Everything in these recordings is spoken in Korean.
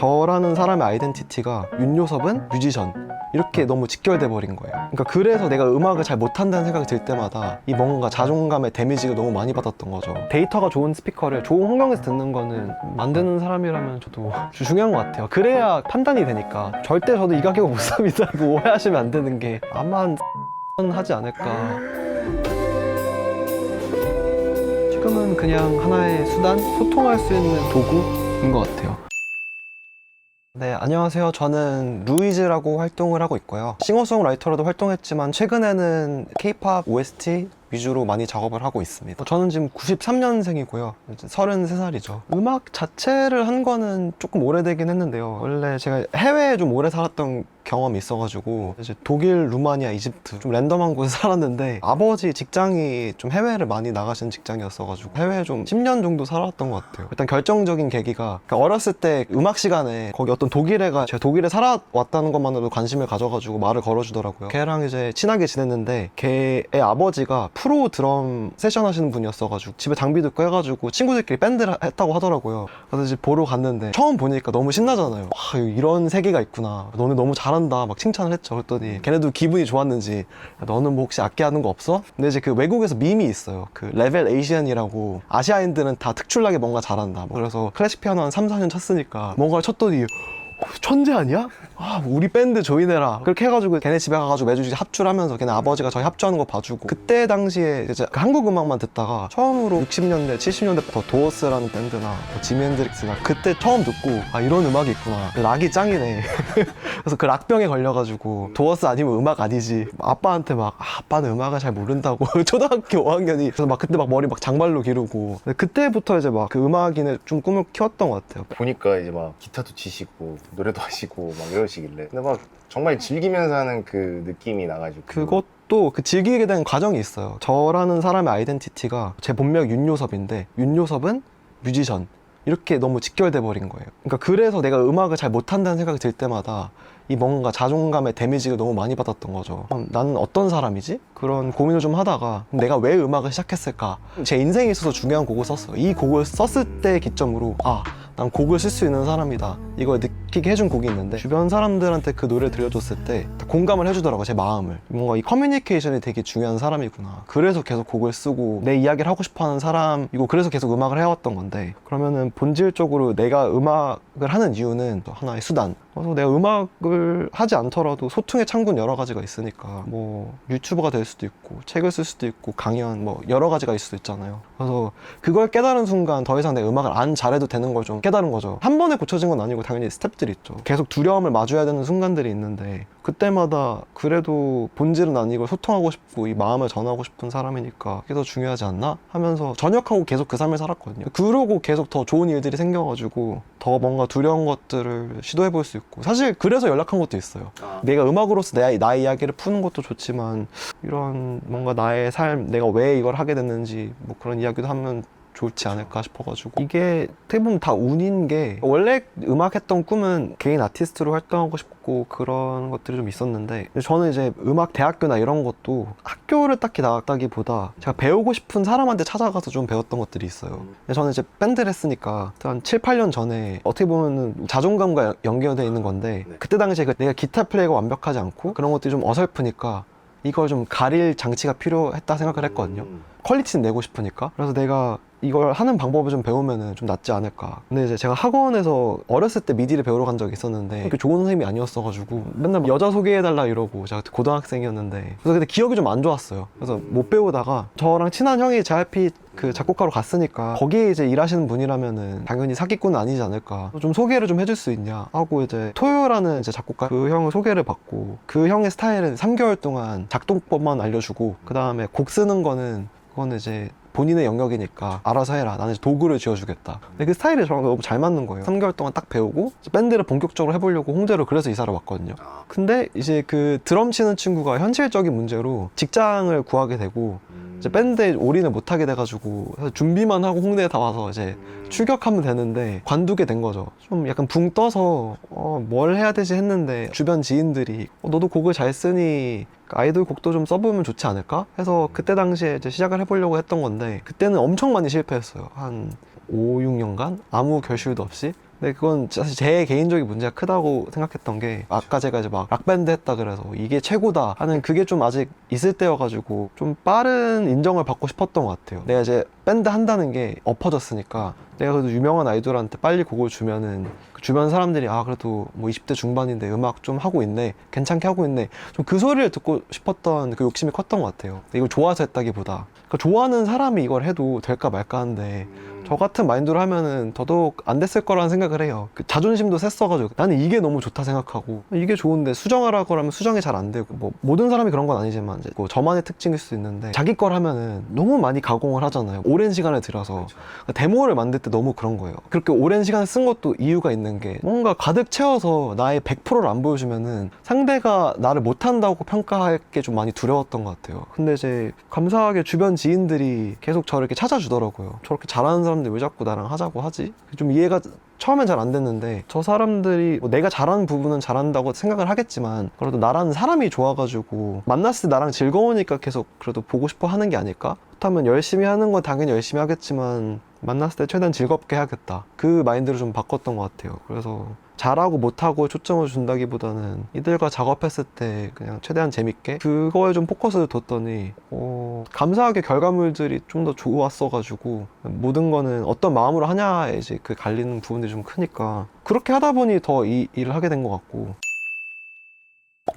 저라는 사람의 아이덴티티가 윤요섭은 뮤지션 이렇게 너무 직결돼 버린 거예요. 그러니까 그래서 내가 음악을 잘 못한다는 생각이 들 때마다 이 뭔가 자존감의 데미지가 너무 많이 받았던 거죠. 데이터가 좋은 스피커를 좋은 환경에서 듣는 거는 만드는 사람이라면 저도 중요한 것 같아요. 그래야 판단이 되니까. 절대 저도 이 가격을 못 삽니다. 이거 오해하시면 안 되는 게 아마 하지 않을까. 지금은 그냥 하나의 수단? 소통할 수 있는 도구인 것 같아요. 네, 안녕하세요. 저는 루이즈라고 활동을 하고 있고요. 싱어송라이터로도 활동했지만 최근에는 K-POP OST 위주로 많이 작업을 하고 있습니다. 저는 지금 93년생이고요. 이제 33살이죠. 음악 자체를 한 거는 조금 오래되긴 했는데요. 원래 제가 해외에 좀 오래 살았던 경험이 있어가지고 이제 독일, 루마니아, 이집트 좀 랜덤한 곳에 살았는데 아버지 직장이 좀 해외를 많이 나가신 직장이었어가지고 해외에 좀 10년 정도 살았던 것 같아요. 일단 결정적인 계기가 그러니까 어렸을 때 음악 시간에 거기 어떤 독일애가 제가 독일에 살아왔다는 것만으로도 관심을 가져가지고 말을 걸어주더라고요. 걔랑 이제 친하게 지냈는데 걔의 아버지가 프로 드럼 세션 하시는 분이었어가지고 집에 장비도 있고 해가지고 친구들끼리 밴드를 했다고 하더라고요. 그래서 이제 보러 갔는데 처음 보니까 너무 신나잖아요. 와, 이런 세계가 있구나. 너네 너무 잘한다. 막 칭찬을 했죠. 그랬더니 걔네도 기분이 좋았는지 너는 뭐 혹시 악기 하는 거 없어? 근데 이제 그 외국에서 밈이 있어요. 그 레벨 에이시안이라고 아시아인들은 다 특출나게 뭔가 잘한다. 그래서 클래식 피아노 한 3, 4년 쳤으니까 뭔가를 쳤더니 천재 아니야? 아, 우리 밴드 조인해라. 그렇게 해가지고 걔네 집에 가가지고 매주 합주를 하면서 걔네 아버지가 저희 합주하는 거 봐주고 그때 당시에 이제 그 한국 음악만 듣다가 처음으로 60년대, 70년대부터 도어스라는 밴드나 지미 핸드릭스나 그때 처음 듣고 아, 이런 음악이 있구나. 락이 짱이네. 그래서 그 락병에 걸려가지고 도어스 아니면 음악 아니지. 아빠한테 막 아빠는 음악을 잘 모른다고 초등학교 5학년이 그래서 막 그때 막 머리 막 장발로 기르고 그때부터 이제 막 그 음악인의 좀 꿈을 키웠던 것 같아요. 보니까 이제 막 기타도 치시고 노래도 하시고 막 이러시길래 근데 막 정말 즐기면서 하는 그 느낌이 나가지고 그것도 그 즐기게 된 과정이 있어요. 저라는 사람의 아이덴티티가 제 본명 윤요섭인데 윤요섭은 뮤지션 이렇게 너무 직결돼 버린 거예요. 그러니까 그래서 내가 음악을 잘 못한다는 생각이 들 때마다 이 뭔가 자존감의 데미지가 너무 많이 받았던 거죠. 나는 어떤 사람이지? 그런 고민을 좀 하다가 내가 왜 음악을 시작했을까? 제 인생에 있어서 중요한 곡을 썼어요. 이 곡을 썼을 때 기점으로 아, 난 곡을 쓸 수 있는 사람이다. 이걸 느끼게 해준 곡이 있는데 주변 사람들한테 그 노래를 들려줬을 때 공감을 해주더라고요. 제 마음을. 뭔가 이 커뮤니케이션이 되게 중요한 사람이구나. 그래서 계속 곡을 쓰고 내 이야기를 하고 싶어하는 사람이고 그래서 계속 음악을 해왔던 건데 그러면은 본질적으로 내가 음악을 하는 이유는 또 하나의 수단. 그래서 내가 음악을 하지 않더라도 소통의 창구는 여러 가지가 있으니까 뭐 유튜버가 될 수도 있고 책을 쓸 수도 있고 강연 뭐 여러 가지가 있을 수도 있잖아요. 그래서 그걸 깨달은 순간 더 이상 내 음악을 안 잘해도 되는 걸 좀 깨달은 거죠. 한 번에 고쳐진 건 아니고 당연히 스텝들이 있죠. 계속 두려움을 마주해야 되는 순간들이 있는데 그때마다 그래도 본질은 난 이걸 소통하고 싶고 이 마음을 전하고 싶은 사람이니까 그게 더 중요하지 않나? 하면서 전역하고 계속 그 삶을 살았거든요. 그러고 계속 더 좋은 일들이 생겨가지고 더 뭔가 두려운 것들을 시도해볼 수 있고 사실 그래서 연락한 것도 있어요. 내가 음악으로서 나의 이야기를 푸는 것도 좋지만 이런 뭔가 나의 삶, 내가 왜 이걸 하게 됐는지 뭐 그런 이야기도 하면 좋지 않을까 싶어가지고 이게 어떻게 보면 다 운인 게 원래 음악했던 꿈은 개인 아티스트로 활동하고 싶고 그런 것들이 좀 있었는데 저는 이제 음악 대학교나 이런 것도 학교를 딱히 나갔다기보다 제가 배우고 싶은 사람한테 찾아가서 좀 배웠던 것들이 있어요. 저는 이제 밴드를 했으니까 한 7, 8년 전에 어떻게 보면 자존감과 연결되어 있는 건데 그때 당시에 내가 기타 플레이가 완벽하지 않고 그런 것들이 좀 어설프니까 이걸 좀 가릴 장치가 필요했다 생각을 했거든요. 퀄리티는 내고 싶으니까. 그래서 내가 이걸 하는 방법을 좀 배우면 좀 낫지 않을까. 근데 이제 제가 학원에서 어렸을 때 미디를 배우러 간 적이 있었는데 그렇게 좋은 선생님이 아니었어가지고 맨날 여자 소개해달라 이러고 제가 그때 고등학생이었는데 그래서 그때 기억이 좀 안 좋았어요. 그래서 못 배우다가 저랑 친한 형이 JYP 그 작곡가로 갔으니까 거기에 이제 일하시는 분이라면은 당연히 사기꾼은 아니지 않을까. 좀 소개를 좀 해줄 수 있냐 하고 이제 토요라는 이제 작곡가 그 형을 소개를 받고 그 형의 스타일은 3개월 동안 작동법만 알려주고 그 다음에 곡 쓰는 거는 그거는 이제 본인의 영역이니까 알아서 해라. 나는 이제 도구를 쥐어주겠다. 근데 그 스타일이 저랑 너무 잘 맞는 거예요. 3개월 동안 딱 배우고 밴드를 본격적으로 해보려고 홍대로 그래서 이사를 왔거든요. 근데 이제 그 드럼 치는 친구가 현실적인 문제로 직장을 구하게 되고 이제 밴드에 올인을 못하게 돼가지고 준비만 하고 홍대에 다 와서 이제 출격하면 되는데 관두게 된 거죠. 좀 약간 붕 떠서 뭘 해야 되지 했는데 주변 지인들이 너도 곡을 잘 쓰니 아이돌 곡도 좀 써보면 좋지 않을까? 해서 그때 당시에 이제 시작을 해보려고 했던 건데 그때는 엄청 많이 실패했어요. 한 5, 6년간 아무 결실도 없이 근데 그건 사실 제 개인적인 문제가 크다고 생각했던 게 아까 제가 이제 막 락밴드 했다 그래서 이게 최고다 하는 그게 좀 아직 있을 때여가지고 좀 빠른 인정을 받고 싶었던 것 같아요. 내가 이제 밴드 한다는 게 엎어졌으니까 내가 그래도 유명한 아이돌한테 빨리 곡을 주면은 그 주변 사람들이 아 그래도 뭐 20대 중반인데 음악 좀 하고 있네, 괜찮게 하고 있네, 좀 그 소리를 듣고 싶었던 그 욕심이 컸던 것 같아요. 근데 이걸 좋아서 했다기보다 그러니까 좋아하는 사람이 이걸 해도 될까 말까 한데 저 같은 마인드로 하면은 더더욱 안 됐을 거라는 생각을 해요. 그 자존심도 셌어가지고 나는 이게 너무 좋다 생각하고 이게 좋은데 수정하라고 하면 수정이 잘 안 되고 뭐 모든 사람이 그런 건 아니지만 이제 뭐 저만의 특징일 수 있는데 자기 걸 하면은 너무 많이 가공을 하잖아요. 오랜 시간을 들여서 그러니까 데모를 만들 때 너무 그런 거예요. 그렇게 오랜 시간 쓴 것도 이유가 있는 게 뭔가 가득 채워서 나의 100%를 안 보여주면은 상대가 나를 못한다고 평가할 게 좀 많이 두려웠던 것 같아요. 근데 이제 감사하게 주변 지인들이 계속 저를 이렇게 찾아주더라고요. 저렇게 잘하는 사람들 왜 자꾸 나랑 하자고 하지? 좀 이해가 처음엔 잘 안 됐는데 저 사람들이 뭐 내가 잘하는 부분은 잘한다고 생각을 하겠지만 그래도 나라는 사람이 좋아가지고 만났을 때 나랑 즐거우니까 계속 그래도 보고 싶어 하는 게 아닐까? 그렇다면 열심히 하는 건 당연히 열심히 하겠지만 만났을 때 최대한 즐겁게 해야겠다. 그 마인드를 좀 바꿨던 것 같아요. 그래서 잘하고 못하고 초점을 준다기보다는 이들과 작업했을 때 그냥 최대한 재밌게 그거에 좀 포커스를 뒀더니 감사하게 결과물들이 좀 더 좋았어가지고 모든 거는 어떤 마음으로 하냐에 이제 그 갈리는 부분들이 좀 크니까 그렇게 하다 보니 더 이 일을 하게 된 것 같고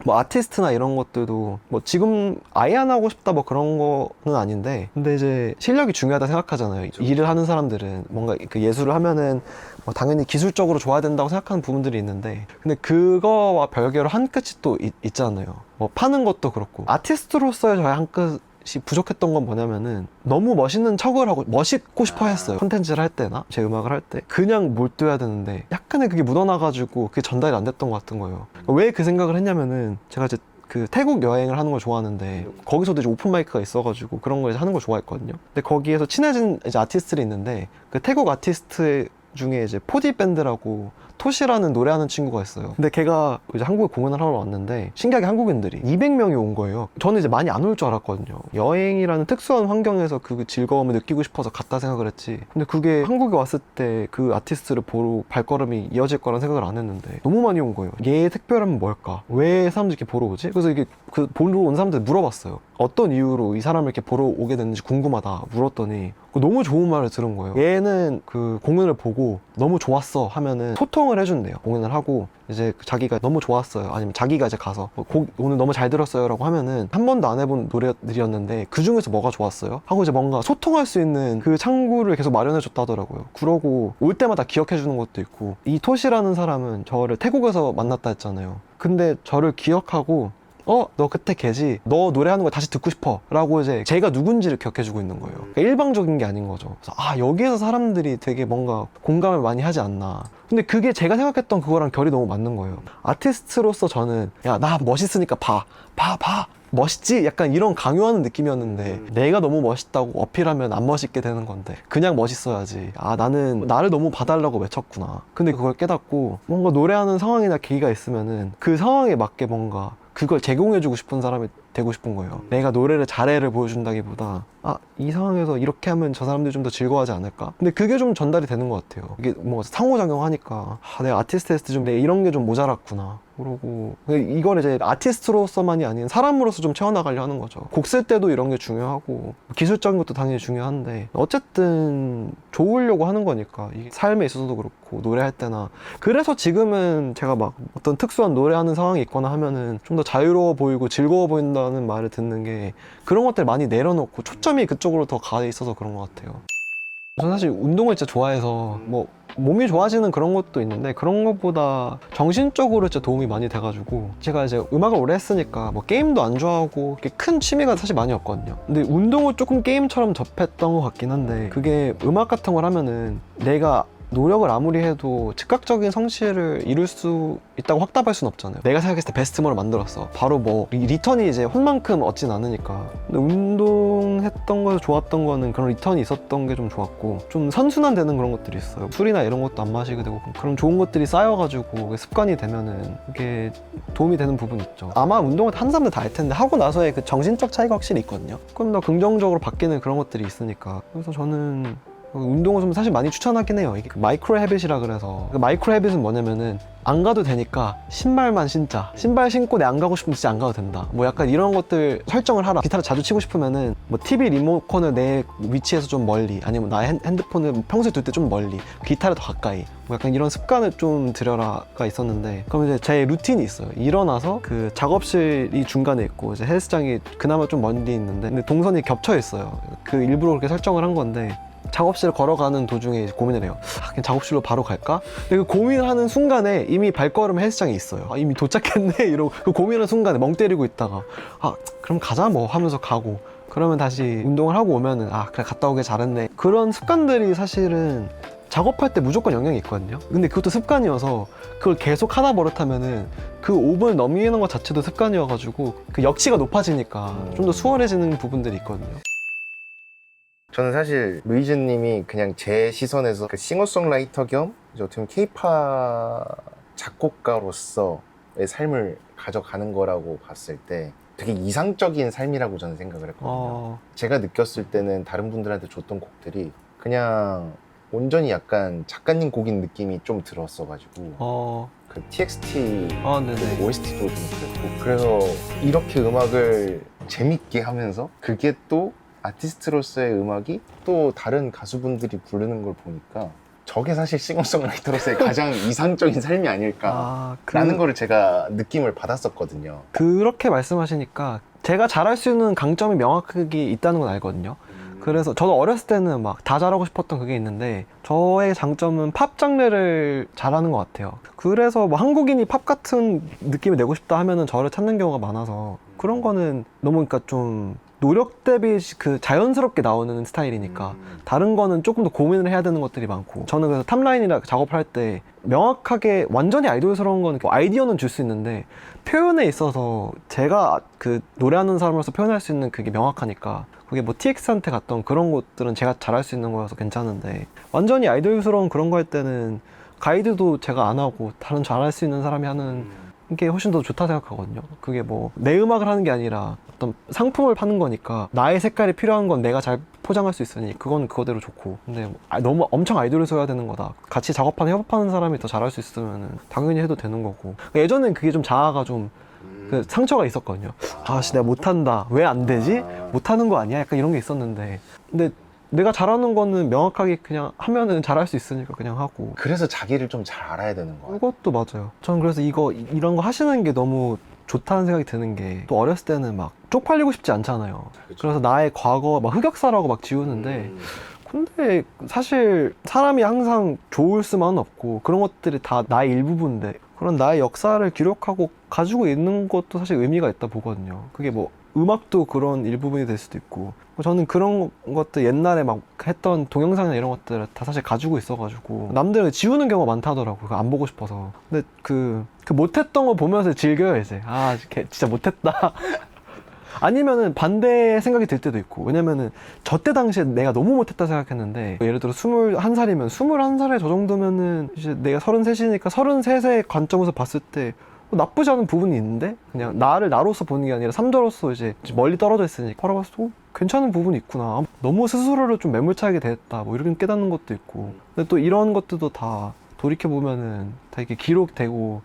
뭐 아티스트나 이런 것들도 뭐 지금 아예 안 하고 싶다 뭐 그런 거는 아닌데 근데 이제 실력이 중요하다 생각하잖아요. 그렇죠. 일을 하는 사람들은 뭔가 그 예술을 하면은 뭐 당연히 기술적으로 좋아야 된다고 생각하는 부분들이 있는데 근데 그거와 별개로 한 끝이 또 있잖아요. 뭐 파는 것도 그렇고 아티스트로서의 저의 한 끝 부족했던 건 뭐냐면은 너무 멋있는 척을 하고 멋있고 싶어 했어요. 콘텐츠를 할 때나 제 음악을 할 때 그냥 몰두해야 되는데 약간의 그게 묻어나가지고 그게 전달이 안 됐던 것 같은 거예요. 왜 그 생각을 했냐면은 제가 이제 그 태국 여행을 하는 걸 좋아하는데 거기서도 이제 오픈 마이크가 있어가지고 그런 걸 이제 하는 걸 좋아했거든요. 근데 거기에서 친해진 이제 아티스트들이 있는데 그 태국 아티스트 중에 이제 포디 밴드라고 토시라는 노래하는 친구가 있어요. 근데 걔가 이제 한국에 공연을 하러 왔는데 신기하게 한국인들이 200명이 온 거예요. 저는 이제 많이 안 올 줄 알았거든요. 여행이라는 특수한 환경에서 그 즐거움을 느끼고 싶어서 갔다 생각을 했지. 근데 그게 한국에 왔을 때 그 아티스트를 보러 발걸음이 이어질 거란 생각을 안 했는데 너무 많이 온 거예요. 얘의 특별함은 뭘까? 왜 사람들이 이렇게 보러 오지? 그래서 이게 그 보러 온 사람들 물어봤어요. 어떤 이유로 이 사람을 이렇게 보러 오게 됐는지 궁금하다 물었더니 너무 좋은 말을 들은 거예요. 얘는 그 공연을 보고 너무 좋았어 하면은 소통을 해준대요. 공연을 하고 이제 자기가 너무 좋았어요 아니면 자기가 이제 가서 곡 오늘 너무 잘 들었어요 라고 하면은 한 번도 안 해본 노래들이었는데 그 중에서 뭐가 좋았어요? 하고 이제 뭔가 소통할 수 있는 그 창구를 계속 마련해 줬다더라고요. 그러고 올 때마다 기억해 주는 것도 있고 이 토시라는 사람은 저를 태국에서 만났다 했잖아요. 근데 저를 기억하고 너 그때 걔지? 너 노래하는 거 다시 듣고 싶어 라고 이제 제가 누군지를 기억해주고 있는 거예요. 그러니까 일방적인 게 아닌 거죠. 그래서 여기에서 사람들이 되게 뭔가 공감을 많이 하지 않나. 근데 그게 제가 생각했던 그거랑 결이 너무 맞는 거예요. 아티스트로서 저는 야 나 멋있으니까 봐 멋있지? 약간 이런 강요하는 느낌이었는데 내가 너무 멋있다고 어필하면 안 멋있게 되는 건데 그냥 멋있어야지. 나는 나를 너무 봐달라고 외쳤구나. 근데 그걸 깨닫고 뭔가 노래하는 상황이나 계기가 있으면은 그 상황에 맞게 뭔가 그걸 제공해주고 싶은 사람이 되고 싶은 거예요. 내가 노래를 잘해를 보여준다기보다 이 상황에서 이렇게 하면 저 사람들이 좀 더 즐거워하지 않을까? 근데 그게 좀 전달이 되는 것 같아요. 이게 뭔가 상호작용하니까 내가 아티스트 했을 때 좀 내가 이런 게 좀 모자랐구나. 그러고 이걸 이제 아티스트로서만이 아닌 사람으로서 좀 채워나가려 하는 거죠. 곡 쓸 때도 이런 게 중요하고 기술적인 것도 당연히 중요한데 어쨌든 좋으려고 하는 거니까 이게 삶에 있어서도 그렇고 노래할 때나 그래서 지금은 제가 막 어떤 특수한 노래하는 상황이 있거나 하면은 좀 더 자유로워 보이고 즐거워 보인다는 말을 듣는 게 그런 것들 많이 내려놓고 초점이 그쪽으로 더 가 있어서 그런 것 같아요. 저는 사실 운동을 진짜 좋아해서 뭐 몸이 좋아지는 그런 것도 있는데 그런 것보다 정신적으로 진짜 도움이 많이 돼가지고 제가 이제 음악을 오래 했으니까 뭐 게임도 안 좋아하고 이렇게 큰 취미가 사실 많이 없거든요. 근데 운동을 조금 게임처럼 접했던 것 같긴 한데 그게 음악 같은 걸 하면은 내가 노력을 아무리 해도 즉각적인 성취를 이룰 수 있다고 확답할 수는 없잖아요. 내가 생각했을 때 베스트모를 만들었어. 바로 뭐 리턴이 이제 혼만큼 얻진 않으니까. 근데 운동했던 거에서 좋았던 거는 그런 리턴이 있었던 게 좀 좋았고 좀 선순환되는 그런 것들이 있어요. 술이나 이런 것도 안 마시게 되고 그런 좋은 것들이 쌓여가지고 습관이 되면은 이게 도움이 되는 부분이 있죠. 아마 운동을 하는 사람들 다 알 텐데 하고 나서의 그 정신적 차이가 확실히 있거든요. 조금 더 긍정적으로 바뀌는 그런 것들이 있으니까. 그래서 저는 운동을 좀 사실 많이 추천하긴 해요. 이게 마이크로 헤빗이라 그래서, 그 마이크로 헤빗은 뭐냐면은 안 가도 되니까 신발만 신자. 신발 신고 내 안 가고 싶으면 진짜 안 가도 된다. 뭐 약간 이런 것들 설정을 하라. 기타를 자주 치고 싶으면은 뭐 TV 리모컨을 내 위치에서 좀 멀리, 아니면 나의 핸드폰을 평소에 둘 때 좀 멀리, 기타를 더 가까이, 뭐 약간 이런 습관을 좀 들여라가 있었는데, 그럼 이제 제 루틴이 있어요. 일어나서 그 작업실이 중간에 있고 이제 헬스장이 그나마 좀 먼 데 있는데, 근데 동선이 겹쳐 있어요. 그 일부러 그렇게 설정을 한 건데, 작업실 걸어가는 도중에 고민을 해요. 그냥 작업실로 바로 갈까? 근데 그 고민을 하는 순간에 이미 발걸음 헬스장에 있어요. 이미 도착했네 이러고 그 고민하는 순간에 멍 때리고 있다가 그럼 가자 뭐 하면서 가고, 그러면 다시 운동을 하고 오면은 그래 갔다 오길 잘했네. 그런 습관들이 사실은 작업할 때 무조건 영향이 있거든요. 근데 그것도 습관이어서 그걸 계속 하다 버릇하면은 그 5분을 넘기는 것 자체도 습관이어가지고 그 역치가 높아지니까 좀 더 수월해지는 부분들이 있거든요. 저는 사실 루이즈님이 그냥 제 시선에서 그 싱어송라이터 겸 이제 어떻게 보면 케이팝 작곡가로서의 삶을 가져가는 거라고 봤을 때 되게 이상적인 삶이라고 저는 생각을 했거든요. 제가 느꼈을 때는 다른 분들한테 줬던 곡들이 그냥 온전히 약간 작가님 곡인 느낌이 좀 들었어가지고 그 TXT 네네. OST도 좀 그랬고, 그래서 이렇게 음악을 재밌게 하면서 그게 또 아티스트로서의 음악이 또 다른 가수분들이 부르는 걸 보니까 저게 사실 싱어송라이터로서의 가장 이상적인 삶이 아닐까라는 거를 제가 느낌을 받았었거든요. 그렇게 말씀하시니까 제가 잘할 수 있는 강점이 명확하게 있다는 건 알거든요. 그래서 저도 어렸을 때는 막 다 잘하고 싶었던 그게 있는데, 저의 장점은 팝 장르를 잘하는 것 같아요. 그래서 뭐 한국인이 팝 같은 느낌을 내고 싶다 하면은 저를 찾는 경우가 많아서, 그런 거는 너무 그러니까 좀 노력 대비 그 자연스럽게 나오는 스타일이니까 다른 거는 조금 더 고민을 해야 되는 것들이 많고, 저는 그래서 탑라인이라 작업을 할 때 명확하게 완전히 아이돌스러운 거는 아이디어는 줄 수 있는데 표현에 있어서 제가 그 노래하는 사람으로서 표현할 수 있는 그게 명확하니까, 그게 뭐 TX한테 갔던 그런 것들은 제가 잘할 수 있는 거여서 괜찮은데, 완전히 아이돌스러운 그런 거 할 때는 가이드도 제가 안 하고 다른 잘할 수 있는 사람이 하는 게 훨씬 더 좋다 생각하거든요. 그게 뭐 내 음악을 하는 게 아니라 어떤 상품을 파는 거니까 나의 색깔이 필요한 건 내가 잘 포장할 수 있으니 그건 그거대로 좋고, 근데 너무 엄청 아이돌을 써야 되는 거다, 같이 작업하는 협업하는 사람이 더 잘할 수 있으면 당연히 해도 되는 거고. 예전엔 그게 좀 자아가 좀 그 상처가 있었거든요. 내가 못한다, 왜 안 되지? 못하는 거 아니야? 약간 이런 게 있었는데, 근데 내가 잘하는 거는 명확하게 그냥 하면은 잘할 수 있으니까 그냥 하고. 그래서 자기를 좀 잘 알아야 되는 거예요. 그것도 맞아요. 저는 그래서 이런 거 하시는 게 너무 좋다는 생각이 드는 게, 또 어렸을 때는 막 쪽팔리고 싶지 않잖아요. 그래서 나의 과거 막 흑역사라고 막 지우는데, 근데 사실 사람이 항상 좋을 수만은 없고 그런 것들이 다 나의 일부분인데, 그런 나의 역사를 기록하고 가지고 있는 것도 사실 의미가 있다 보거든요. 그게 뭐 음악도 그런 일부분이 될 수도 있고, 저는 그런 것들 옛날에 막 했던 동영상이나 이런 것들을 다 사실 가지고 있어가지고 남들은 지우는 경우가 많다더라고요. 안 보고 싶어서. 근데 그 못했던 거 보면서 즐겨요 이제. 진짜 못했다. 아니면은 반대의 생각이 들 때도 있고, 왜냐면은 저 때 당시에 내가 너무 못했다 생각했는데, 예를 들어 21살이면 21살에 저 정도면은 이제 내가 33이니까 33의 관점에서 봤을 때 나쁘지 않은 부분이 있는데, 그냥 나를 나로서 보는 게 아니라 삼자로서 이제 멀리 떨어져 있으니까 바라봤을 때 괜찮은 부분이 있구나, 너무 스스로를 좀 매몰차게 대했다, 뭐 이렇게 깨닫는 것도 있고. 근데 또 이런 것들도 다 돌이켜보면은 다 이렇게 기록되고.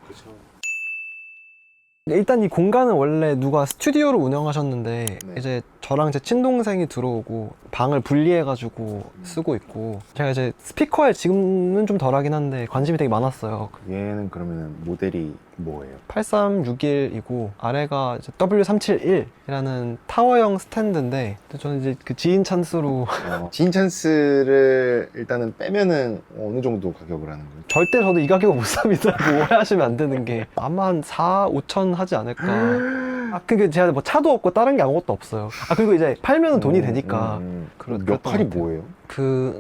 일단 이 공간은 원래 누가 스튜디오를 운영하셨는데, 이제 저랑 제 친동생이 들어오고 방을 분리해가지고 쓰고 있고, 제가 이제 스피커에 지금은 좀 덜하긴 한데 관심이 되게 많았어요. 얘는 그러면 모델이 뭐예요? 8361이고 아래가 이제 W371이라는 타워형 스탠드인데, 저는 이제 그 지인 찬스로 지인 찬스를 일단은 빼면은 어느 정도 가격을 하는 거예요? 절대 저도 이 가격은 못 삽니다. 오해하시면 안 되는 게 아마 한 4, 5천 하지 않을까. 그게 제가 뭐 차도 없고 다른 게 아무것도 없어요. 그리고 이제 팔면은 돈이 되니까. 몇 칼이 뭐예요?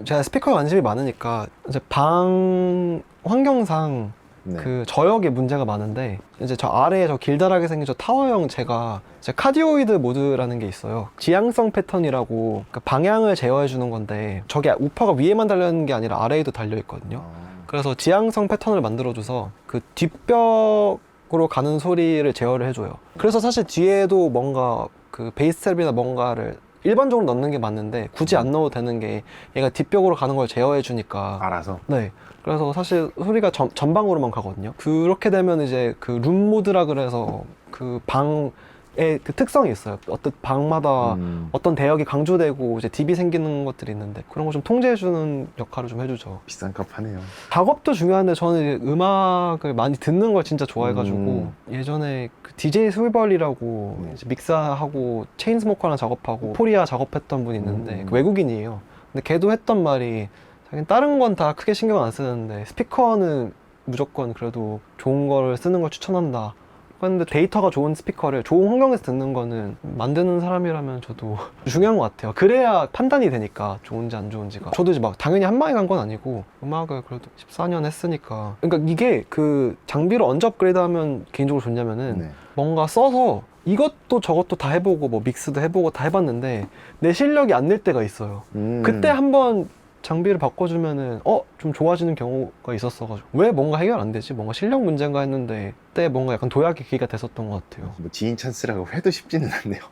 제가 스피커에 관심이 많으니까 이제 방 환경상 그 저역에 문제가 많은데, 이제 저 아래에 저 길다랗게 생긴 저 타워형 제가 카디오이드 모드라는 게 있어요. 지향성 패턴이라고, 그러니까 방향을 제어해 주는 건데, 저게 우퍼가 위에만 달려있는 게 아니라 아래에도 달려 있거든요. 그래서 지향성 패턴을 만들어줘서 그 뒷벽으로 가는 소리를 제어를 해줘요. 그래서 사실 뒤에도 뭔가 그 베이스 탭이나 뭔가를 일반적으로 넣는 게 맞는데 굳이 안 넣어도 되는 게 얘가 뒷벽으로 가는 걸 제어해 주니까. 알아서. 네. 그래서 사실 소리가 전방으로만 가거든요. 그렇게 되면 이제 그 룸 모드라 그래서 그 방의 그 특성이 있어요. 어떤 방마다 어떤 대역이 강조되고 이제 딥이 생기는 것들이 있는데 그런 거 좀 통제해주는 역할을 좀 해주죠. 비싼 값 하네요. 작업도 중요한데 저는 이제 음악을 많이 듣는 걸 진짜 좋아해가지고 예전에 그 DJ 스위벌이라고 이제 믹사하고 체인스모커랑 작업하고 포리아 작업했던 분이 있는데 그 외국인이에요. 근데 걔도 했던 말이 자기는 다른 건 다 크게 신경 안 쓰는데 스피커는 무조건 그래도 좋은 거를 쓰는 걸 추천한다. 근데 데이터가 좋은 스피커를 좋은 환경에서 듣는 거는 만드는 사람이라면 저도 중요한 것 같아요. 그래야 판단이 되니까 좋은지 안 좋은지가. 저도 이제 막 당연히 한 방에 간 건 아니고 음악을 그래도 14년 했으니까. 그러니까 이게 그 장비를 언제 업그레이드하면 개인적으로 좋냐면은 네. 뭔가 써서 이것도 저것도 다 해보고 뭐 믹스도 해보고 다 해봤는데 내 실력이 안 늘 때가 있어요. 그때 한번 장비를 바꿔주면은 좀 좋아지는 경우가 있었어가지고 왜 뭔가 해결 안 되지? 뭔가 실력 문제인가 했는데 그때 뭔가 약간 도약의 기회가 됐었던 것 같아요. 뭐 지인 찬스라고 해도 쉽지는 않네요.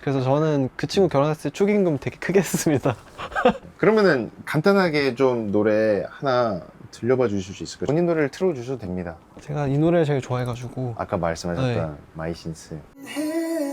그래서 저는 그 친구 결혼했을 때 축의금 되게 크게 했습니다. 그러면은 간단하게 좀 노래 하나 들려봐 주실 수 있을까요? 본인 노래를 틀어주셔도 됩니다. 제가 이 노래를 제일 좋아해가지고 아까 말씀하셨던 마이 신스.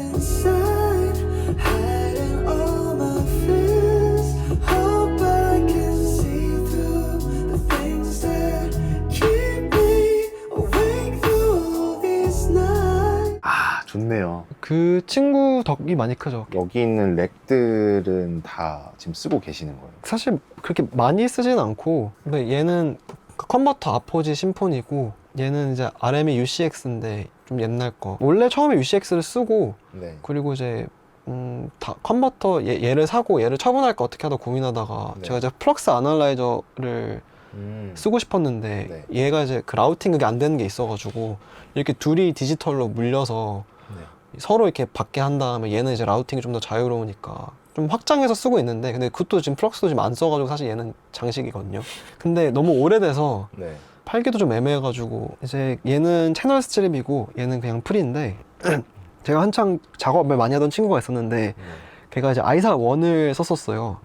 Inside, hiding all my fears. Hope I can see through the things that keep me awake through all these nights. 아, 좋네요. 그 친구 덕이 많이 크죠. 여기 있는 렉들은 다 지금 쓰고 계시는 거예요. 사실 그렇게 많이 쓰진 않고 근데 얘는 컨버터 아포지 심포니고 얘는 이제 RM이 UCX인데 좀 옛날 거. 원래 처음에 UCX를 쓰고 네. 그리고 이제 다 컨버터 얘를 사고 얘를 처분할까 어떻게 하다 고민하다가 네. 제가 이제 플럭스 아날라이저를 쓰고 싶었는데 얘가 이제 그 라우팅 그게 안 되는 게 있어가지고 이렇게 둘이 디지털로 물려서 서로 이렇게 받게 한 다음에 얘는 이제 라우팅이 좀 더 자유로우니까 좀 확장해서 쓰고 있는데 근데 그것도 지금 플럭스도 지금 안 써가지고 사실 얘는 장식이거든요. 근데 너무 오래돼서 네. 팔기도 좀 애매해가지고 이제 얘는 채널 스트립이고 얘는 그냥 프리인데 제가 한창 작업을 많이 하던 친구가 있었는데 걔가 이제 아이사 1을 썼었어요.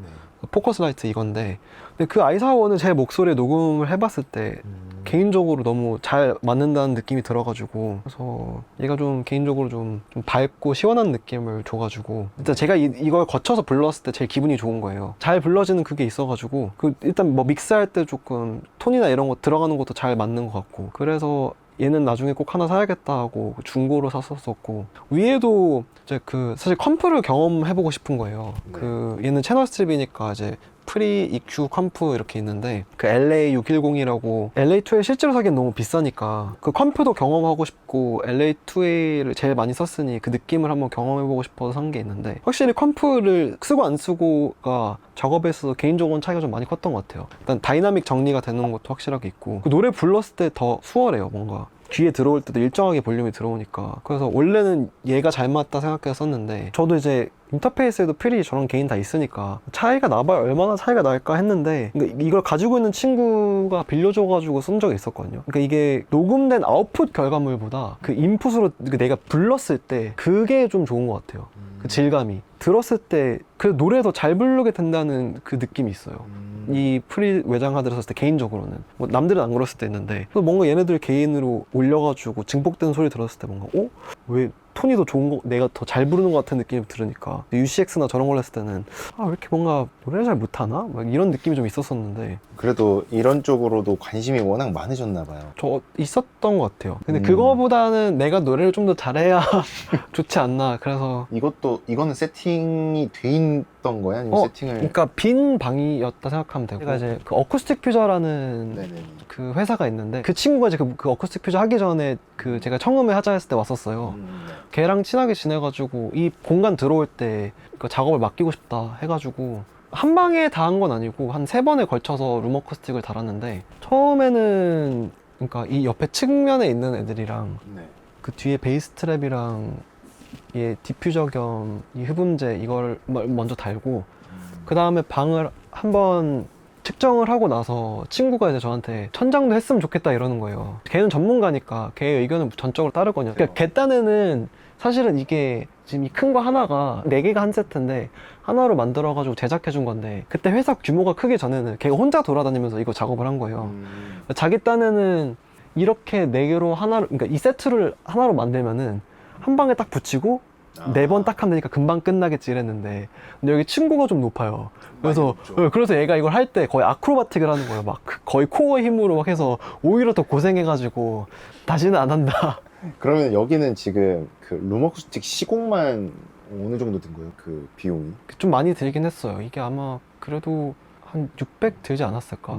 포커스라이트 이건데 근데 그 아이사 1을 제 목소리에 녹음을 해봤을 때 개인적으로 너무 잘 맞는다는 느낌이 들어가지고 그래서 얘가 좀 개인적으로 좀 밝고 시원한 느낌을 줘가지고 일단 제가 이걸 거쳐서 불렀을 때 제일 기분이 좋은 거예요. 잘 불러지는 그게 있어가지고 일단 뭐 믹스할 때 조금 톤이나 이런 거 들어가는 것도 잘 맞는 것 같고 그래서 얘는 나중에 꼭 하나 사야겠다 하고 중고로 샀었고 위에도 이제 그 사실 컴프를 경험해보고 싶은 거예요. 그 얘는 채널 스트립이니까 이제 프리 EQ 컴프 이렇게 있는데 그 LA610이라고 LA2A 실제로 사기엔 너무 비싸니까 그 컴프도 경험하고 싶고 LA2A를 제일 많이 썼으니 그 느낌을 한번 경험해보고 싶어서 산 게 있는데 확실히 컴프를 쓰고 안 쓰고가 작업에 있어서 개인적으로는 차이가 좀 많이 컸던 것 같아요. 일단 다이나믹 정리가 되는 것도 확실하게 있고 그 노래 불렀을 때 더 수월해요. 뭔가 귀에 들어올 때도 일정하게 볼륨이 들어오니까 그래서 원래는 얘가 잘 맞다 생각해서 썼는데 저도 이제 인터페이스에도 필이 저런 개인 다 있으니까 차이가 나봐야 얼마나 차이가 날까 했는데 그러니까 이걸 가지고 있는 친구가 빌려줘가지고 쓴 적이 있었거든요. 그러니까 이게 녹음된 아웃풋 결과물보다 그 인풋으로 내가 불렀을 때 그게 좀 좋은 것 같아요. 그 질감이 들었을 때 그 노래 더 잘 부르게 된다는 그 느낌이 있어요. 이 프리 외장 하드를 썼을 때 개인적으로는 뭐 남들은 안 그랬을 때 있는데 뭔가 얘네들 개인으로 올려가지고 증폭된 소리 들었을 때 뭔가 왜 톤이 더 좋은 거 내가 더 잘 부르는 것 같은 느낌이 들으니까 UCX나 저런 걸 했을 때는 왜 이렇게 뭔가 노래를 잘 못하나? 막 이런 느낌이 좀 있었었는데 그래도 이런 쪽으로도 관심이 워낙 많으셨나 봐요. 저 있었던 것 같아요. 근데 그거보다는 내가 노래를 좀 더 잘해야 좋지 않나. 그래서 이거는 세팅이 돼 있던 거야? 아니면 세팅을? 그러니까 빈 방이었다 생각하면 되고 제가 이제 그 어쿠스틱 퓨저라는 네네네. 그 회사가 있는데 그 친구가 이제 그 어쿠스틱 퓨저 하기 전에 그 제가 청음회 하자 했을 때 왔었어요. 걔랑 친하게 지내가지고 이 공간 들어올 때 그 작업을 맡기고 싶다 해가지고 한 방에 다 한 건 아니고 한 3번에 걸쳐서 룸 어쿠스틱을 달았는데 처음에는 그러니까 이 옆에 측면에 있는 애들이랑 네. 그 뒤에 베이스 트랩이랑 얘 디퓨저 겸 이 흡음재 이걸 먼저 달고 그 다음에 방을 한번 측정을 하고 나서 친구가 이제 저한테 천장도 했으면 좋겠다 이러는 거예요. 걔는 전문가니까 걔의 의견을 전적으로 따르거든요. 그러니까 걔 딴에는 사실은 이게 지금 이 큰 거 하나가 4개가 한 세트인데 하나로 만들어가지고 제작해 준 건데 그때 회사 규모가 크기 전에는 걔가 혼자 돌아다니면서 이거 작업을 한 거예요. 자기 딴에는 이렇게 4개로 하나로, 그러니까 이 세트를 하나로 만들면은 한 방에 딱 붙이고 4번 딱 하면 되니까 금방 끝나겠지 이랬는데 근데 여기 층고가 좀 높아요. 그래서 그래서 얘가 이걸 할 때 거의 아크로바틱을 하는 거예요. 막 거의 코어 힘으로 막 해서 오히려 더 고생해가지고 다시는 안 한다. 그러면 여기는 지금 그 룸어쿠스틱 시공만 어느 정도 든 거예요? 그 비용이? 좀 많이 들긴 했어요. 이게 아마 그래도 한 600 들지 않았을까?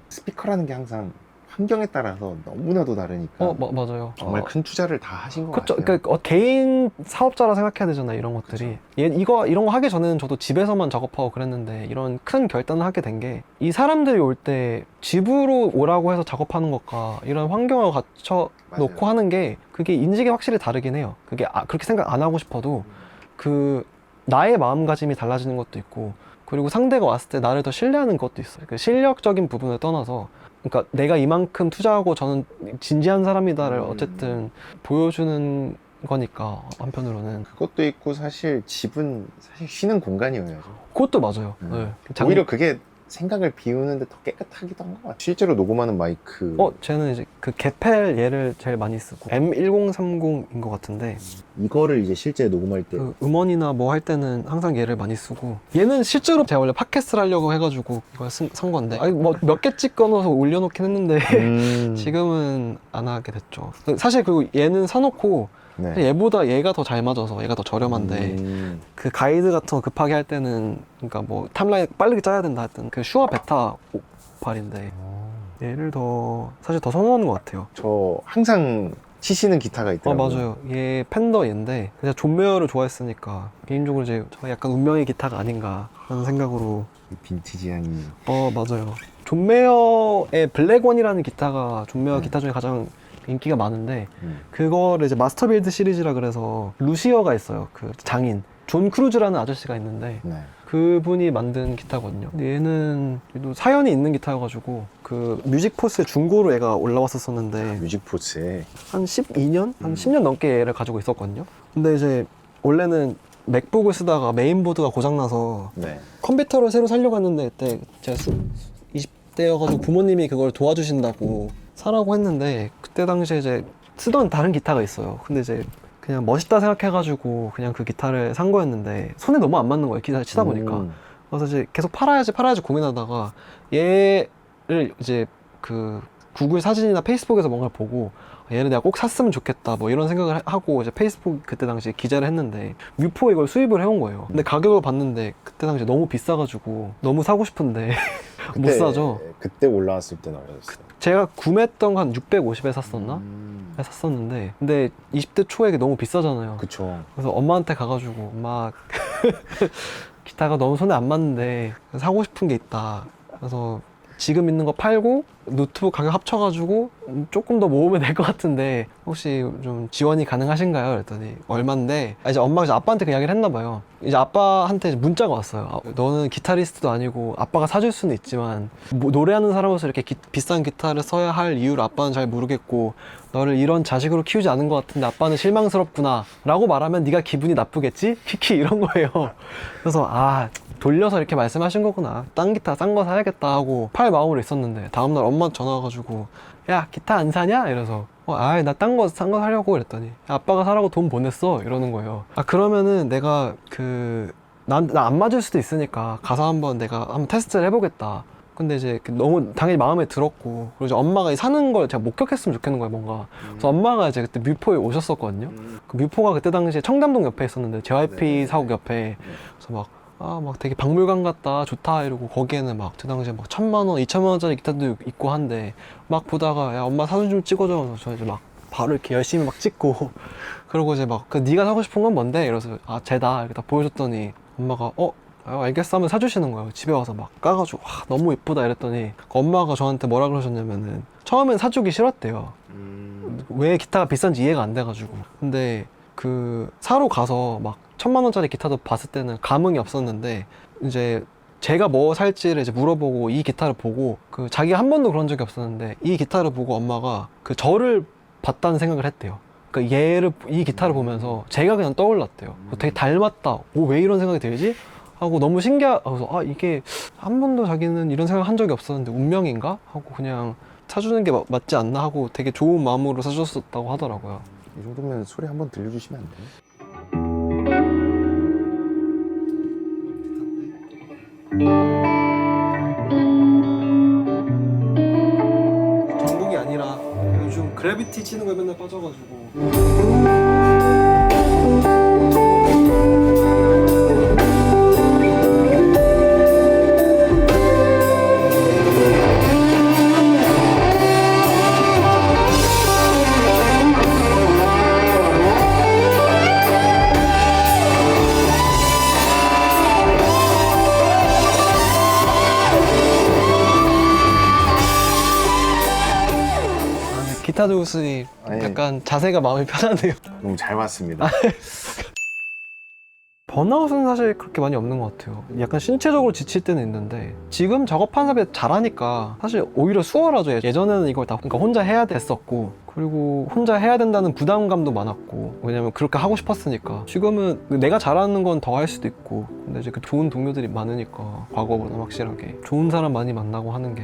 스피커라는 게 항상 환경에 따라서 너무나도 다르니까 맞아요. 정말 큰 투자를 다 하신 것 그쵸. 같아요. 그러니까 개인 사업자라 생각해야 되잖아요. 이런 것들이. 이런 거 하기 전에는 저도 집에서만 작업하고 그랬는데 이런 큰 결단을 하게 된 게 이 사람들이 올 때 집으로 오라고 해서 작업하는 것과 이런 환경을 갖춰 놓고 맞아요. 하는 게 그게 인식이 확실히 다르긴 해요. 그게 그렇게 생각 안 하고 싶어도 그 나의 마음가짐이 달라지는 것도 있고 그리고 상대가 왔을 때 나를 더 신뢰하는 것도 있어요. 그 실력적인 부분을 떠나서 그러니까 내가 이만큼 투자하고 저는 진지한 사람이다를 어쨌든 보여주는 거니까 한편으로는 그것도 있고 사실 집은 사실 쉬는 공간이어야죠. 그것도 맞아요. 네. 오히려 그게 생각을 비우는데 더 깨끗하기도 한 것 같아요. 실제로 녹음하는 마이크 쟤는 이제 그 게펠 얘를 제일 많이 쓰고 M1030인 것 같은데 이거를 이제 실제 녹음할 때 그 음원이나 뭐 할 때는 항상 얘를 많이 쓰고 얘는 실제로 제가 원래 팟캐스트를 하려고 해가지고 이걸 산 건데 아니 뭐 몇 개 찍어놓아서 올려놓긴 했는데 지금은 안 하게 됐죠. 사실 그리고 얘는 사놓고 네. 얘보다 얘가 더 잘 맞아서 얘가 더 저렴한데 그 가이드 같은 거 급하게 할 때는 그러니까 뭐 탑라인 빠르게 짜야 된다 했던 그 슈어 베타 58인데 얘를 더 사실 더 선호하는 것 같아요. 저 항상 치시는 기타가 있더라고요. 맞아요. 얘 팬더 얘인데 제가 존 메어를 좋아했으니까 개인적으로 이제 저 약간 운명의 기타가 아닌가 하는 생각으로 빈티지한 맞아요. 존 메어의 블랙원이라는 기타가 존 메어 기타 중에 가장 인기가 많은데 그거를 이제 마스터 빌드 시리즈라 그래서 루시어가 있어요. 그 장인 존 크루즈라는 아저씨가 있는데 네. 그분이 만든 기타거든요. 근데 얘는 또 사연이 있는 기타여가지고 그 뮤직포스에 중고로 얘가 올라왔었었는데 뮤직포츠에 한 12년? 한 10년 넘게 얘를 가지고 있었거든요. 근데 이제 원래는 맥북을 쓰다가 메인보드가 고장나서 네. 컴퓨터를 새로 사려고 했는데 그때 제가 20대여가지고 부모님이 그걸 도와주신다고 사라고 했는데 그때 당시에 이제 쓰던 다른 기타가 있어요. 근데 이제 그냥 멋있다 생각해가지고 그냥 그 기타를 산 거였는데 손에 너무 안 맞는 거예요. 기타를 치다 보니까. 그래서 이제 계속 팔아야지 고민하다가 얘를 이제 그 구글 사진이나 페이스북에서 뭔가를 보고 얘를 내가 꼭 샀으면 좋겠다 뭐 이런 생각을 하고 이제 페이스북 그때 당시에 기자를 했는데 뮤포에 이걸 수입을 해온 거예요. 근데 가격을 봤는데 그때 당시에 너무 비싸가지고 너무 사고 싶은데 못 사죠. 그때 올라왔을 때는 얼마였어요? 제가 구매했던 거 한 650에 샀었나? 샀었는데 근데 20대 초에 이게 너무 비싸잖아요. 그쵸. 그래서 엄마한테 가가지고 엄마 기타가 너무 손에 안 맞는데 사고 싶은 게 있다. 그래서 지금 있는 거 팔고 노트북 가격 합쳐가지고 조금 더 모으면 될 것 같은데 혹시 좀 지원이 가능하신가요? 그랬더니 얼만데 이제 엄마가 이제 아빠한테 그 이야기를 했나 봐요. 이제 아빠한테 이제 문자가 왔어요. 너는 기타리스트도 아니고 아빠가 사줄 수는 있지만 뭐 노래하는 사람으로서 이렇게 비싼 기타를 써야 할 이유를 아빠는 잘 모르겠고 너를 이런 자식으로 키우지 않은 것 같은데 아빠는 실망스럽구나 라고 말하면 네가 기분이 나쁘겠지? 키키 이런 거예요. 그래서 돌려서 이렇게 말씀하신 거구나. 딴 기타 싼 거 사야겠다 하고 팔 마음으로 있었는데 다음날 엄마한테 전화 와가지고 야 기타 안 사냐? 이래서 나 딴 거 싼 거 사려고 그랬더니 아빠가 사라고 돈 보냈어 이러는 거예요. 그러면은 내가 나 안 맞을 수도 있으니까 가서 한번 내가 한번 테스트를 해보겠다. 근데 이제 너무 당연히 마음에 들었고 그리고 이제 엄마가 사는 걸 제가 목격했으면 좋겠는 거예요 뭔가. 그래서 엄마가 이제 그때 뮤포에 오셨었거든요. 그 뮤포가 그때 당시에 청담동 옆에 있었는데 JYP 사옥 옆에. 그래서 막 되게 박물관 같다 좋다 이러고 거기에는 막 그 당시에 막 1,000만 원, 2,000만 원짜리 기타도 있고 한데 막 보다가 야 엄마 사진 좀 찍어줘. 그래서 저 이제 막 바로 이렇게 열심히 막 찍고 그러고 이제 막 네가 사고 싶은 건 뭔데? 이래서 쟤다 이렇게 다 보여줬더니 엄마가 알겠어 하면 사주시는 거예요. 집에 와서 막 까가지고 너무 예쁘다 이랬더니 엄마가 저한테 뭐라 그러셨냐면은 처음엔 사주기 싫었대요. 왜 기타가 비싼지 이해가 안 돼가지고. 근데 사러 가서 막 1,000만 원짜리 기타도 봤을 때는 감흥이 없었는데 이제 제가 뭐 살지를 이제 물어보고 이 기타를 보고 자기가 한 번도 그런 적이 없었는데 이 기타를 보고 엄마가 저를 봤다는 생각을 했대요. 그러니까 이 기타를 보면서 제가 그냥 떠올랐대요. 되게 닮았다. 왜 이런 생각이 들지? 하고 너무 신기해서 이게 한 번도 자기는 이런 생각 한 적이 없었는데 운명인가? 하고 그냥 사주는 게 맞지 않나 하고 되게 좋은 마음으로 사줬었다고 하더라고요. 이 정도면 소리 한번 들려주시면 안 돼요? 전공이 아니라 요즘 그래비티 치는 거에 맨날 빠져가지고. 기타 들고 있으니 약간 자세가 마음이 편하네요. 너무 잘 봤습니다. 번아웃은 사실 그렇게 많이 없는 것 같아요. 약간 신체적으로 지칠 때는 있는데 지금 작업하는 사람이 잘하니까 사실 오히려 수월하죠. 예전에는 이걸 다 그러니까 혼자 해야 됐었고 그리고 혼자 해야 된다는 부담감도 많았고 왜냐면 그렇게 하고 싶었으니까 지금은 내가 잘하는 건 더 할 수도 있고 근데 이제 그 좋은 동료들이 많으니까 과거보다 확실하게 좋은 사람 많이 만나고 하는 게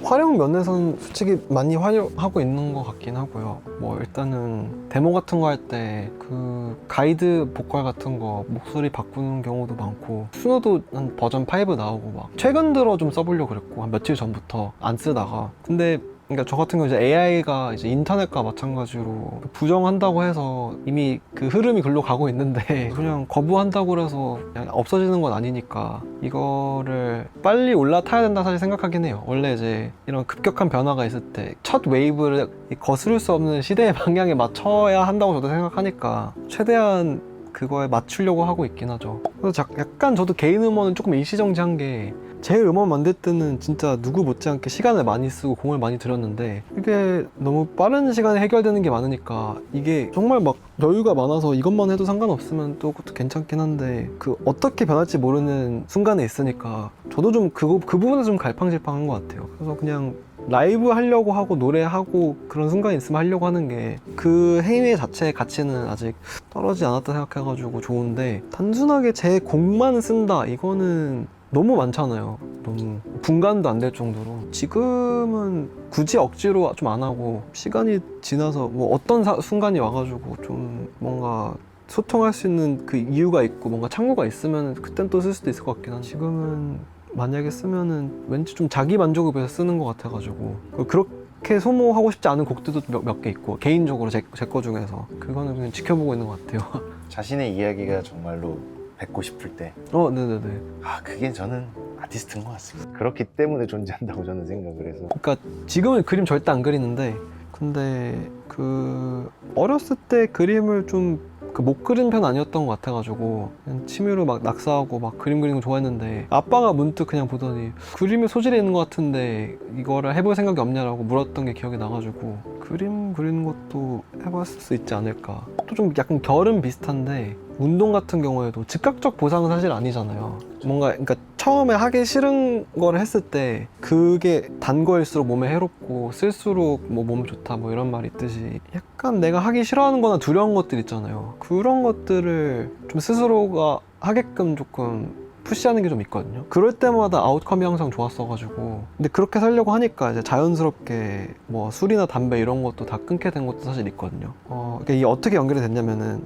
활용 면에서는 솔직히 많이 활용하고 있는 것 같긴 하고요. 뭐 일단은 데모 같은 거 할 때 그 가이드 보컬 같은 거 목소리 바꾸는 경우도 많고 수노도 한 버전 5 나오고 막 최근 들어 좀 써보려고 그랬고 한 며칠 전부터 안 쓰다가 근데 그러니까 저 같은 경우 이제 AI가 이제 인터넷과 마찬가지로 부정한다고 해서 이미 그 흐름이 글로 가고 있는데 그냥 거부한다고 해서 그냥 없어지는 건 아니니까 이거를 빨리 올라타야 된다 사실 생각하긴 해요. 원래 이제 이런 급격한 변화가 있을 때 첫 웨이브를 거스를 수 없는 시대의 방향에 맞춰야 한다고 저도 생각하니까 최대한 그거에 맞추려고 하고 있긴 하죠. 그래서 약간 저도 개인 음원은 조금 일시정지한 게 제 음원 만들 때는 진짜 누구 못지않게 시간을 많이 쓰고 공을 많이 들였는데 이게 너무 빠른 시간에 해결되는 게 많으니까 이게 정말 막 여유가 많아서 이것만 해도 상관없으면 또 그것도 괜찮긴 한데 그 어떻게 변할지 모르는 순간에 있으니까 저도 좀 그 부분에서 좀 갈팡질팡한 것 같아요. 그래서 그냥 라이브 하려고 하고 노래하고 그런 순간이 있으면 하려고 하는 게 그 행위 자체의 가치는 아직 떨어지지 않았다 생각해가지고 좋은데 단순하게 제 곡만 쓴다 이거는 너무 많잖아요. 너무 분간도 안 될 정도로 지금은 굳이 억지로 좀 안 하고 시간이 지나서 뭐 어떤 순간이 와가지고 좀 뭔가 소통할 수 있는 그 이유가 있고 뭔가 창구가 있으면 그땐 또 쓸 수도 있을 것 같긴 한데 지금은 만약에 쓰면은 왠지 좀 자기 만족을 위해서 쓰는 것 같아가지고 그렇게 소모하고 싶지 않은 곡들도 몇 개 있고 개인적으로 제 거 중에서 그거는 그냥 지켜보고 있는 것 같아요. 자신의 이야기가 정말로 뱉고 싶을 때 네네네. 그게 저는 아티스트인 것 같습니다. 그렇기 때문에 존재한다고 저는 생각을 해서 그러니까 지금은 그림 절대 안 그리는데 근데 그 어렸을 때 그림을 좀 못 그린 편 아니었던 것 같아가지고 그냥 취미로 막 낙서하고 막 그림 그리는 거 좋아했는데 아빠가 문득 그냥 보더니 그림에 소질이 있는 것 같은데 이거를 해볼 생각이 없냐라고 물었던 게 기억이 나가지고 그림 그리는 것도 해봤을 수 있지 않을까. 또 좀 약간 결은 비슷한데 운동 같은 경우에도 즉각적 보상은 사실 아니잖아요. 뭔가 그러니까 처음에 하기 싫은 거를 했을 때 그게 단 거일수록 몸에 해롭고 쓸수록 뭐 몸 좋다 뭐 이런 말이 있듯이 약간 내가 하기 싫어하는 거나 두려운 것들 있잖아요. 그런 것들을 좀 스스로가 하게끔 조금 푸시하는 게 좀 있거든요. 그럴 때마다 아웃컴이 항상 좋았어가지고 근데 그렇게 살려고 하니까 이제 자연스럽게 뭐 술이나 담배 이런 것도 다 끊게 된 것도 사실 있거든요. 그러니까 이게 어떻게 연결이 됐냐면은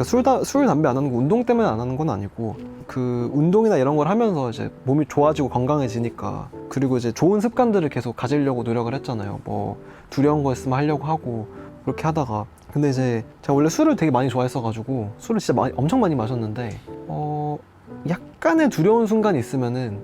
술, 담배 안 하는 거 운동 때문에 안 하는 건 아니고 그 운동이나 이런 걸 하면서 이제 몸이 좋아지고 건강해지니까 그리고 이제 좋은 습관들을 계속 가지려고 노력을 했잖아요. 뭐 두려운 거 있으면 하려고 하고 그렇게 하다가 근데 이제 제가 원래 술을 되게 많이 좋아했어가지고 술을 진짜 엄청 많이 마셨는데 약간의 두려운 순간이 있으면은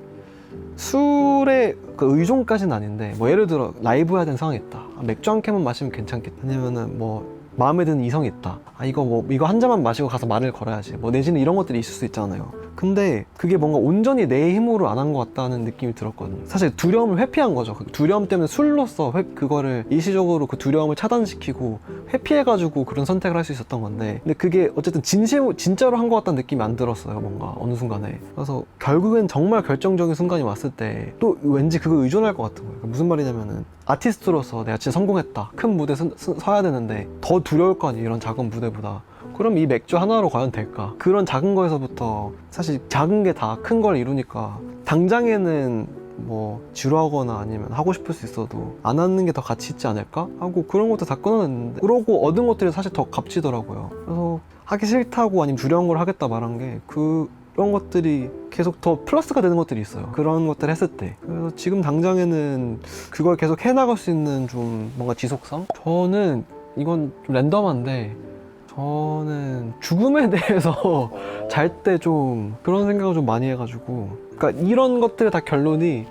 술의 그 의존까지는 아닌데 뭐 예를 들어 라이브 해야 되는 상황이 있다. 맥주 한 캔만 마시면 괜찮겠다. 아니면은 뭐 마음에 드는 이성이 있다. 이거 한 잔만 마시고 가서 말을 걸어야지. 뭐 내지는 이런 것들이 있을 수 있잖아요. 근데 그게 뭔가 온전히 내 힘으로 안 한 것 같다는 느낌이 들었거든요. 사실 두려움을 회피한 거죠. 그 두려움 때문에 술로서 그거를 일시적으로 그 두려움을 차단시키고 회피해가지고 그런 선택을 할 수 있었던 건데 근데 그게 어쨌든 진짜로 한 것 같다는 느낌이 안 들었어요. 뭔가 어느 순간에. 그래서 결국엔 정말 결정적인 순간이 왔을 때 또 왠지 그거 의존할 것 같은 거예요. 무슨 말이냐면은 아티스트로서 내가 진짜 성공했다, 큰 무대 서야 되는데 더 두려울 거 아니에요, 이런 작은 무대보다. 그럼 이 맥주 하나로 과연 될까? 그런 작은 거에서부터 사실 작은 게 다 큰 걸 이루니까 당장에는 뭐 지루하거나 아니면 하고 싶을 수 있어도 안 하는 게 더 가치 있지 않을까? 하고 그런 것도 다 끊어냈는데, 그러고 얻은 것들이 사실 더 값지더라고요. 그래서 하기 싫다고 아니면 두려운 걸 하겠다 말한 게 그런 것들이 계속 더 플러스가 되는 것들이 있어요. 그런 것들을 했을 때. 그래서 지금 당장에는 그걸 계속 해나갈 수 있는 좀 뭔가 지속성? 저는 이건 좀 랜덤한데 저는 죽음에 대해서 잘 때 좀 그런 생각을 좀 많이 해가지고, 그러니까 이런 것들의 다 결론이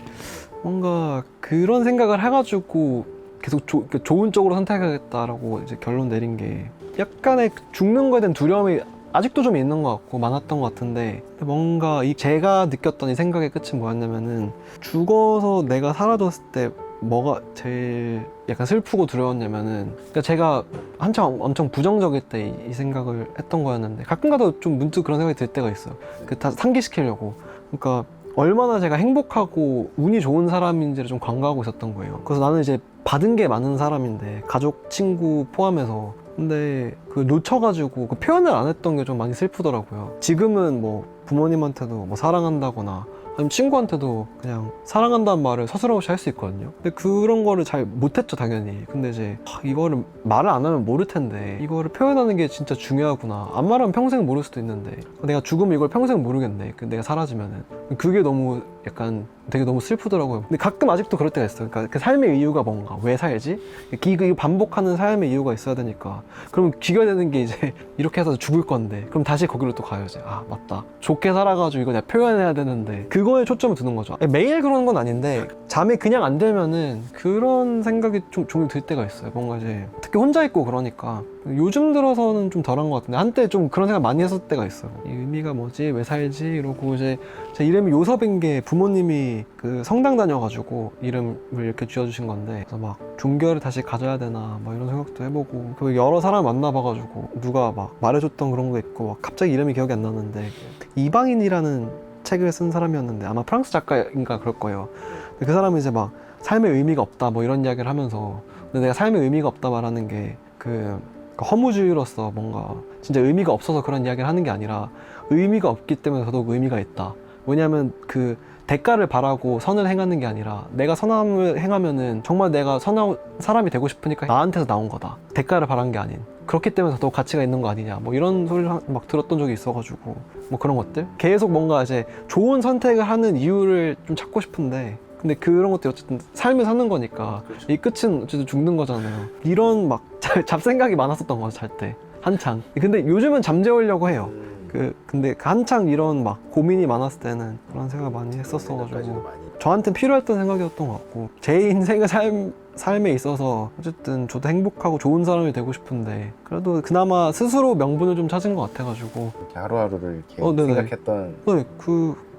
뭔가 그런 생각을 해가지고 계속 그러니까 좋은 쪽으로 선택하겠다라고 이제 결론 내린 게, 약간의 죽는 거에 대한 두려움이 아직도 좀 있는 것 같고 많았던 것 같은데, 뭔가 제가 느꼈던 이 생각의 끝은 뭐였냐면은, 죽어서 내가 사라졌을 때 뭐가 제일 약간 슬프고 두려웠냐면은, 그러니까 제가 한참 엄청 부정적일 때 이 생각을 했던 거였는데, 가끔가다 좀 문득 그런 생각이 들 때가 있어요. 그 다 상기시키려고. 그러니까 얼마나 제가 행복하고 운이 좋은 사람인지를 좀 간과하고 있었던 거예요. 그래서 나는 이제 받은 게 많은 사람인데, 가족, 친구 포함해서. 근데 그 놓쳐가지고 그 표현을 안 했던 게 좀 많이 슬프더라고요. 지금은 뭐 부모님한테도 뭐 사랑한다거나 아니면 친구한테도 그냥 사랑한다는 말을 서슴 없이 할 수 있거든요. 근데 그런 거를 잘 못했죠, 당연히. 근데 이제 이거를 말을 안 하면 모를 텐데 이거를 표현하는 게 진짜 중요하구나. 안 말하면 평생 모를 수도 있는데, 내가 죽으면 이걸 평생 모르겠네, 내가 사라지면은. 그게 너무 약간 되게 너무 슬프더라고요. 근데 가끔 아직도 그럴 때가 있어요. 그러니까 그 삶의 이유가 뭔가, 왜 살지? 이 반복하는 삶의 이유가 있어야 되니까. 그럼 귀결되는 게 이제 이렇게 해서 죽을 건데, 그럼 다시 거기로 또 가야지. 아 맞다, 좋게 살아가지고 이거 내가 표현해야 되는데, 그거에 초점을 두는 거죠. 매일 그러는 건 아닌데 잠이 그냥 안 들면은 그런 생각이 좀 종종 들 때가 있어요. 뭔가 이제 특히 혼자 있고 그러니까. 요즘 들어서는 좀 덜한 것 같은데, 한때 좀 그런 생각 많이 했을 때가 있어요. 이 의미가 뭐지? 왜 살지? 이러고 이제 제 이름이 요섭인 게 부모님이 그 성당 다녀가지고 이름을 이렇게 지어주신 건데, 그래서 막 종교를 다시 가져야 되나 막 이런 생각도 해보고, 그 여러 사람 만나봐가지고 누가 막 말해줬던 그런 거 있고, 막 갑자기 이름이 기억이 안 나는데, 이방인이라는 책을 쓴 사람이었는데 아마 프랑스 작가인가 그럴 거예요. 근데 그 사람이 이제 막 삶의 의미가 없다 뭐 이런 이야기를 하면서, 근데 내가 삶의 의미가 없다 말하는 게 그 허무주의로서 뭔가 진짜 의미가 없어서 그런 이야기를 하는 게 아니라, 의미가 없기 때문에 더더욱 의미가 있다. 왜냐하면 그 대가를 바라고 선을 행하는 게 아니라, 내가 선함을 행하면은 정말 내가 선한 사람이 되고 싶으니까 나한테서 나온 거다, 대가를 바란 게 아닌. 그렇기 때문에 더더욱 가치가 있는 거 아니냐, 뭐 이런 소리를 막 들었던 적이 있어가지고, 뭐 그런 것들 계속 뭔가 이제 좋은 선택을 하는 이유를 좀 찾고 싶은데, 근데 그런 것들이 어쨌든 삶을 사는 거니까 이 끝은 어쨌든 죽는 거잖아요. 이런 막 잡생각이 많았었던 거죠, 잘 때 한창. 근데 요즘은 잠재우려고 해요. 근데 한창 이런 막 고민이 많았을 때는 그런 생각 많이 했었어가지고 저한테는 필요했던 생각이었던 것 같고, 제 인생의 삶에 있어서 어쨌든 저도 행복하고 좋은 사람이 되고 싶은데, 그래도 그나마 스스로 명분을 좀 찾은 것 같아가지고 이렇게 하루하루를 이렇게 네네. 생각했던. 네,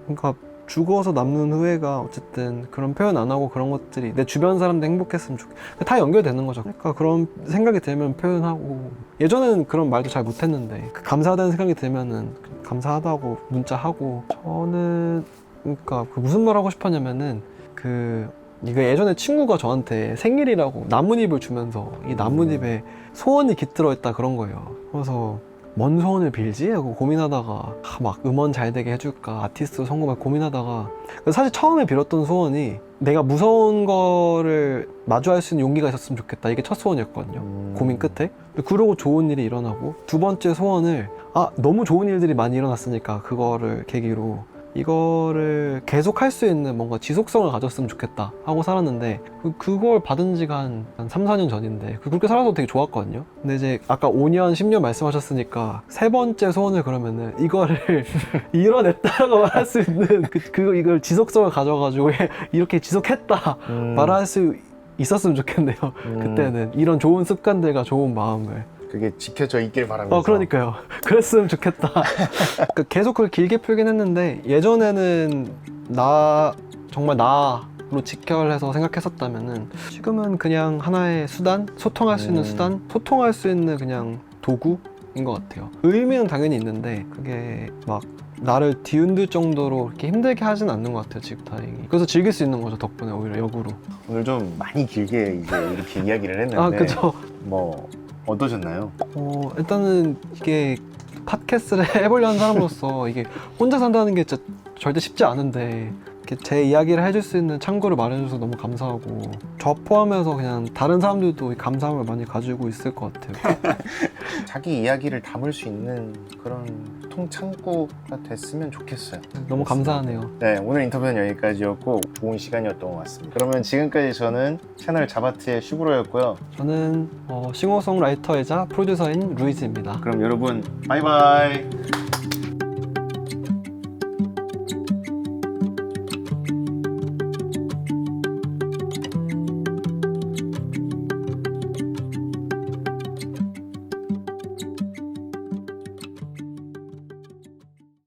그러니까 죽어서 남는 후회가 어쨌든 그런 표현 안 하고 그런 것들이 내 주변 사람도 행복했으면 다 연결되는 거죠. 그러니까 그런 생각이 들면 표현하고, 예전에는 그런 말도 잘 못했는데 감사하다는 생각이 들면은 감사하다고 문자하고. 저는 그러니까 무슨 말 하고 싶었냐면은, 이거 예전에 친구가 저한테 생일이라고 나뭇잎을 주면서 이 나뭇잎에 소원이 깃들어 있다 그런 거예요. 그래서 뭔 소원을 빌지? 하고 고민하다가 막 음원 잘 되게 해줄까, 아티스트 성공할 고민하다가, 사실 처음에 빌었던 소원이 내가 무서운 거를 마주할 수 있는 용기가 있었으면 좋겠다, 이게 첫 소원이었거든요. 고민 끝에. 그러고 좋은 일이 일어나고, 두 번째 소원을 너무 좋은 일들이 많이 일어났으니까 그거를 계기로 이거를 계속 할 수 있는 뭔가 지속성을 가졌으면 좋겠다 하고 살았는데, 그걸 받은 지가 한 3, 4년 전인데 그렇게 살아서 되게 좋았거든요. 근데 이제 아까 5년, 10년 말씀하셨으니까 세 번째 소원을 그러면은 이거를 이뤄냈다라고 말할 수 있는 이걸 지속성을 가져가지고 이렇게 지속했다 말할 수 있었으면 좋겠네요. 그때는 이런 좋은 습관들과 좋은 마음을 그게 지켜져 있길 바라면서. 그러니까요. 그랬으면 좋겠다. 그러니까 계속 그걸 길게 풀긴 했는데, 예전에는 정말 나로 직결해서 생각했었다면은, 지금은 그냥 하나의 수단? 소통할 수 있는 수단? 소통할 수 있는 그냥 도구인 것 같아요. 의미는 당연히 있는데, 그게 막 나를 뒤흔들 정도로 그렇게 힘들게 하진 않는 것 같아요, 지금 다행히. 그래서 즐길 수 있는 거죠, 덕분에 오히려 역으로. 오늘 좀 많이 길게 이제 이렇게 이야기를 했는데 아, 그죠. 뭐 어떠셨나요? 일단은 이게 팟캐스트를 해보려는 사람으로서 이게 혼자 산다는 게 진짜 절대 쉽지 않은데 이렇게 제 이야기를 해줄 수 있는 창구를 마련해줘서 너무 감사하고 저 포함해서 그냥 다른 사람들도 이 감사함을 많이 가지고 있을 것 같아요. 자기 이야기를 담을 수 있는 그런 통창구가 됐으면 좋겠어요. 너무 감사하네요. 네, 오늘 인터뷰는 여기까지였고 좋은 시간이었던 것 같습니다. 그러면 지금까지 저는 채널 자바트의 슈브로였고요. 저는 싱어송라이터이자 프로듀서인 루이즈입니다. 그럼 여러분 바이바이.